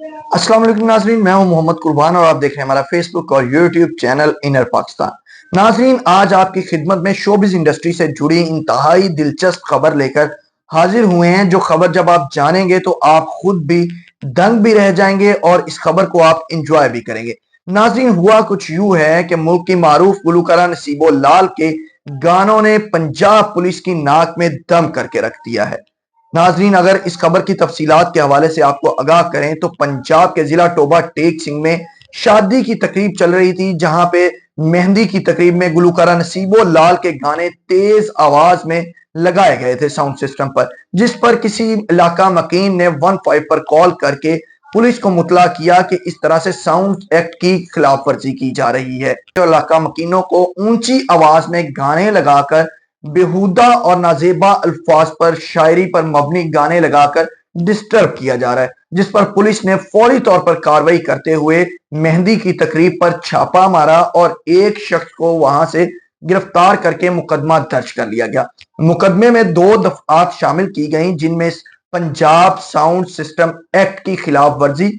अस्सलाम वालेकुम नाजरीन, मैं हूं मोहम्मद कुर्बान और आप देख रहे हैं हमारा फेसबुक और यूट्यूब चैनल इनर पाकिस्तान। नाजरीन, आज आपकी खिदमत में शोबिज इंडस्ट्री से जुड़ी इंतहाई दिलचस्प खबर लेकर हाजिर हुए हैं। जो खबर जब आप जानेंगे तो आप खुद भी दंग भी रह जाएंगे और इस खबर को आप इंजॉय भी करेंगे। नाजरीन, हुआ कुछ यूं है कि मुल्क की मारूफ गुलकारा नसीबो लाल के गानों ने पंजाब पुलिस की नाक में दम करके रख दिया है। नाजरीन, अगर इस खबर की तफसीलात के हवाले से आपको आगाह करें तो पंजाब के जिला टोबा टेक सिंह में शादी की तकरीब चल रही थी, जहां पे मेहंदी की तकरीब में गुलकारा नसीबो लाल के गाने तेज आवाज में लगाए गए थे साउंड सिस्टम पर, जिस पर किसी इलाका मकीन ने 15 पर कॉल करके पुलिस को मुतला किया कि इस तरह से साउंड एक्ट की खिलाफ वर्जी की जा रही है। तो इलाका मकीनों को ऊंची आवाज में गाने लगाकर बेहुदा और नाजेबा अल्फाज पर शायरी पर मबनी गाने लगाकर डिस्टर्ब किया जा रहा है, जिस पर पुलिस ने फौरी तौर पर कार्रवाई करते हुए मेहंदी की तकरीब पर छापा मारा और एक शख्स को वहां से गिरफ्तार करके मुकदमा दर्ज कर लिया गया। मुकदमे में 2 दफात शामिल की गई, जिनमें पंजाब साउंड सिस्टम एक्ट की खिलाफ वर्जी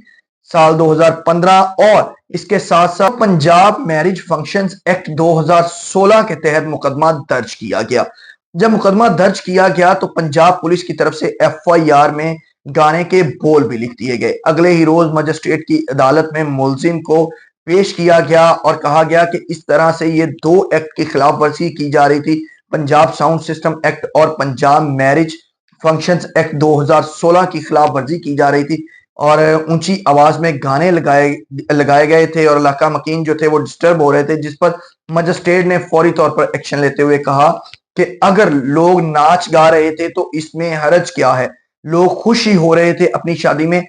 साल 2015 और इसके साथ साथ पंजाब मैरिज फंक्शंस एक्ट 2016 के तहत मुकदमा दर्ज किया गया। जब मुकदमा दर्ज किया गया तो पंजाब पुलिस की तरफ से एफआईआर में गाने के बोल भी लिख दिए गए। अगले ही रोज मजिस्ट्रेट की अदालत में मुलजिम को पेश किया गया और कहा गया कि इस तरह से ये 2 एक्ट की खिलाफ वर्जी की जा रही थी, पंजाब साउंड सिस्टम एक्ट और पंजाब मैरिज फंक्शंस एक्ट 2016 की खिलाफ वर्जी की जा रही थी और ऊंची आवाज में गाने लगाए गए थे और इलाका मकीन जो थे वो डिस्टर्ब हो रहे थे, जिस पर मजिस्ट्रेट ने फौरी तौर पर एक्शन लेते हुए कहा कि अगर लोग नाच गा रहे थे तो इसमें हरज क्या है, लोग खुश ही हो रहे थे अपनी शादी में।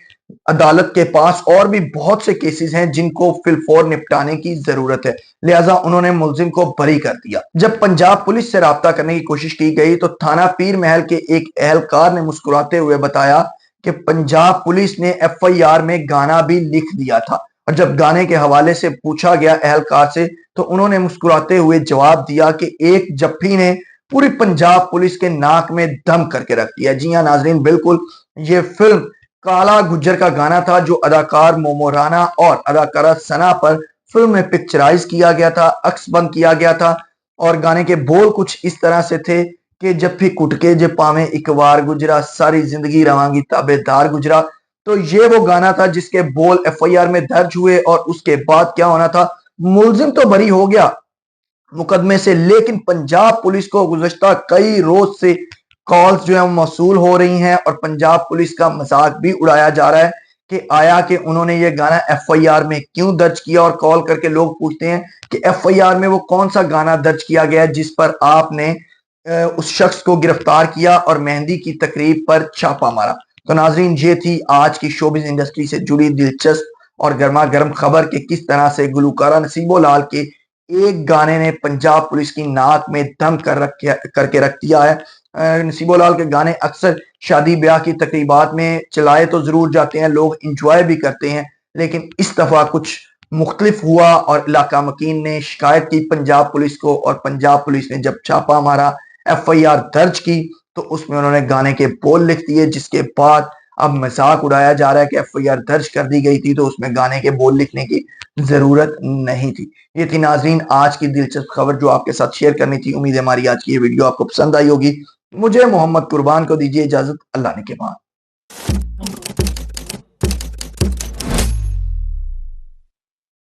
अदालत के पास और भी बहुत से केसेस हैं जिनको फिलफौर निपटाने की जरूरत है, लिहाजा उन्होंने मुलजिम को बरी कर दिया। जब पंजाब पुलिस से राब्ता करने की कोशिश की गई तो थाना पीर महल के एक एहलकार ने मुस्कुराते हुए बताया कि पंजाब पुलिस ने एफआईआर में गाना भी लिख दिया था, और जब गाने के हवाले से पूछा गया एहलकार से तो उन्होंने मुस्कुराते हुए जवाब दिया कि एक जफ्फी ने पूरी पंजाब पुलिस के नाक में दम करके रख दिया। जी हाँ नाजरीन, बिल्कुल ये फिल्म काला गुज्जर का गाना था जो अदाकार मोमो राना और अदाकारा सना पर फिल्म में पिक्चराइज किया गया था, अक्स बंद किया गया था और गाने के बोल कुछ इस तरह से थे कि जब भी कुटके जे पावे एक बार गुजरा, सारी जिंदगी रवांगी ताबेदार गुजरा। तो ये वो गाना था जिसके बोल एफआईआर में दर्ज हुए और उसके बाद क्या होना था, मुलजिम तो बरी हो गया मुकदमे से, लेकिन पंजाब पुलिस को गुज़श्ता कई रोज से कॉल्स जो है मौसूल हो रही हैं और पंजाब पुलिस का मजाक भी उड़ाया जा रहा है कि आया कि उन्होंने ये गाना एफआईआर में क्यों दर्ज किया। और कॉल करके लोग पूछते हैं कि एफआईआर में वो कौन सा गाना दर्ज किया गया है जिस पर आपने उस शख्स को गिरफ्तार किया और मेहंदी की तकरीब पर छापा मारा। तो नाजरीन, ये थी आज की शोबिज इंडस्ट्री से जुड़ी दिलचस्प और गर्मा गर्म खबर कि किस तरह से गुलकारा नसीबो लाल के एक गाने ने पंजाब पुलिस की नाक में दम करके रख दिया है। नसीबो लाल के गाने अक्सर शादी ब्याह की तकरीबात में चलाए तो जरूर जाते हैं, लोग इंजॉय भी करते हैं, लेकिन इस दफा कुछ मुख्तलिफ हुआ और इलाका मकीन ने शिकायत की पंजाब पुलिस को और पंजाब पुलिस ने जब छापा मारा, एफआईआर दर्ज की, तो उसमें उन्होंने गाने के बोल लिख दिए, जिसके बाद अब मजाक उड़ाया जा रहा है कि एफआईआर दर्ज कर दी गई थी तो उसमें गाने के बोल लिखने की जरूरत नहीं थी। ये थी नाजरीन आज की दिलचस्प खबर जो आपके साथ शेयर करनी थी। उम्मीद है हमारी आज की ये वीडियो आपको पसंद आई होगी। मुझे मोहम्मद कुर्बान को दीजिए इजाजत, अल्लाह ने के बाद।